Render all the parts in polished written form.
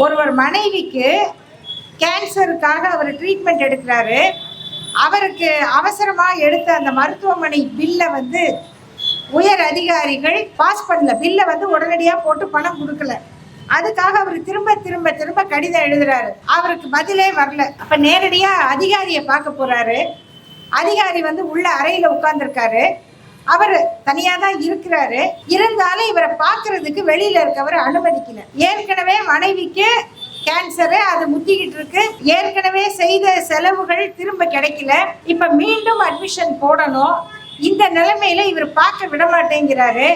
ஒருவர் மனைவிக்கு கேன்சருக்காக அவர் ட்ரீட்மெண்ட் எடுக்கிறாரு. அவருக்கு அவசரமாக எடுத்த அந்த மருத்துவமனை பில்லை வந்து உயர் அதிகாரிகள் பாஸ் பண்ணல. பில்லை வந்து உடனடியாக போட்டு பணம் கொடுக்கல. அதுக்காக அவர் திரும்ப திரும்ப திரும்ப கடிதம் எழுதுறாரு. அவருக்கு பதிலே வரல. அப்ப நேரடியா அதிகாரியை பார்க்க போறாரு. அதிகாரி வந்து உள்ள அறையில உட்கார்ந்துருக்காரு. அவர் தனியா தான் இருக்கிறாரு. இருந்தாலும் இவரை பார்க்கறதுக்கு வெளியில இருக்கவர் அனுமதிக்கல. ஏற்கனவே மனைவிக்கு கேன்சரு, அது முத்திக்கிட்டு இருக்கு. ஏற்கனவே செய்த செலவுகள் திரும்ப கிடைக்கல. இப்ப மீண்டும் அட்மிஷன் போடணும். இந்த நிலைமையில இவர் பார்க்க விட மாட்டேங்கிறாரு.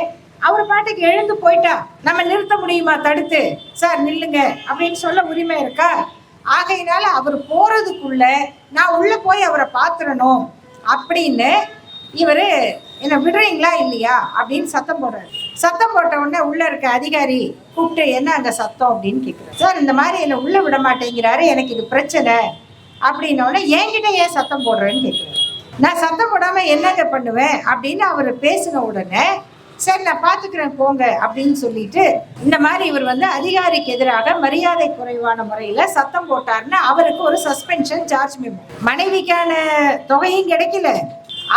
அவர் பாட்டுக்கு எழுந்து போயிட்டா நம்ம நிறுத்த முடியுமா? தடுத்து சார் நில்லுங்க அப்படின்னு சொல்ல உரிமை இருக்கா? ஆகையினால அவர் போறதுக்குள்ள நான் உள்ள போய் அவரை பார்த்துடணும் அப்படின்னு இவர் என்ன விடுறீங்களா இல்லையா அப்படின்னு சத்தம் போடுறாரு. சத்தம் போட்ட உடனே உள்ள இருக்க அதிகாரி கூப்பிட்டு என்ன அங்க சத்தம் அப்படின்னு கேட்குறாரு. சார் இந்த மாதிரி என்னை உள்ள விட மாட்டேங்கிறாரு, எனக்கு இது பிரச்சனை அப்படின்னோடனே என்கிட்ட ஏன் சத்தம் போடுறேன்னு கேட்குறாரு. நான் சத்தம் போடாம என்னங்க பண்ணுவேன் அப்படின்னு அவர் பேசின உடனே சரி நான் பார்த்துக்கிறேன் போங்க அப்படின்னு சொல்லிட்டு இந்த மாதிரி இவர் வந்து அதிகாரிக்கு எதிராக மரியாதை குறைவான முறையில் சத்தம் போட்டார்னு அவருக்கு ஒரு சஸ்பென்ஷன் சார்ஜ் மெமோ. மனைவிக்கான தொகையும் கிடைக்கல,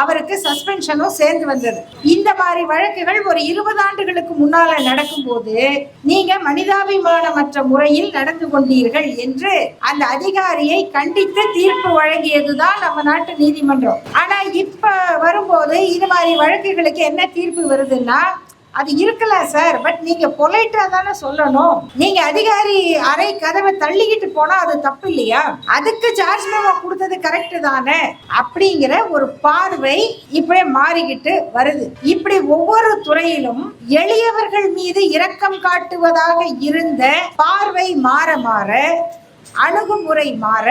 அவருக்கு சஸ்பென்ஷனும் சேர்ந்து வந்தது. இந்த மாதிரி வழக்குகள் ஒரு 20 ஆண்டுகளுக்கு முன்னால நடக்கும்போது நீங்க மனிதாபிமானமற்ற முறையில் நடந்து கொண்டீர்கள் என்று அந்த அதிகாரியை கண்டித்து தீர்ப்பு வழங்கியதுதான் நம்ம நாட்டு நீதிமன்றம். ஆனா இப்ப வரும்போது இது மாதிரி வழக்குகளுக்கு என்ன தீர்ப்பு வருதுன்னா அது இருக்கலாம் சார், பட் நீங்க பொலைட்டா தானே சொல்லணும். நீங்க அதிகாரி அறை கதவை தள்ளிக்கிட்டு போனா அது தப்பு இல்லையா? அதுக்கு சார்ஜ் மெமோ கொடுத்தது கரெக்ட் தானே அப்படிங்கிற ஒரு பார்வை இப்படி மாறிக்கிட்டு வருது. இப்படி ஒவ்வொரு துறையிலும் எளியவர்கள் மீது இரக்கம் காட்டுவதாக இருந்த பார்வை மாற மாற, அணுகுமுறை மாற,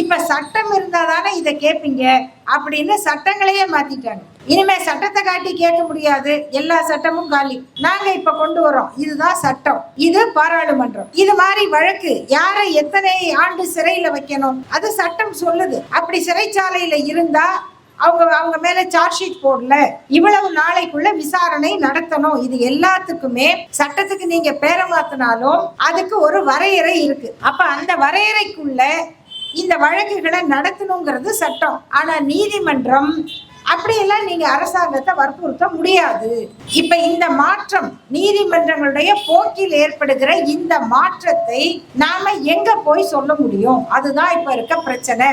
இப்ப சட்டம் இருந்தா தானே இதை கேட்பீங்க அப்படின்னு சட்டங்களையே மாத்திட்டாங்க. இனிமே சட்டத்தை காட்டி கேட்க முடியாது, எல்லா சட்டமும் காலி, நாங்க இப்ப கொண்டு வரோம், இதுதான் சட்டம், இது பாராளுமன்றம். இது மாதிரி வழக்கு யாரை எத்தனை ஆண்டு சிறையில வைக்கணும் அது சட்டம் சொல்லுது. அப்படி சிறைச்சாலையில இருந்தா அவங்க மேல சார்ஜ் ஷீட் போடல, இவ்வளவு நாளைக்குள்ள விசாரணை நடத்தணும். இது எல்லாத்துக்குமே சட்டத்துக்கு நீங்க பேரை மாத்தினாலும் அதுக்கு ஒரு வரையறை இருக்கு. அப்ப அந்த வரையறைக்குள்ள இந்த வழக்குகளை நடத்தணுங்கிறது சட்டம். ஆனா நீதிமன்றம் அப்படியெல்லாம் நீங்க அரசாங்கத்தை வற்புறுத்த முடியாது. இப்ப இந்த மாற்றம், நீதிமன்றங்களுடைய போக்கில் ஏற்படுகிற இந்த மாற்றத்தை நாம எங்க போய் சொல்ல முடியும்? அதுதான் இப்ப இருக்க பிரச்சனை.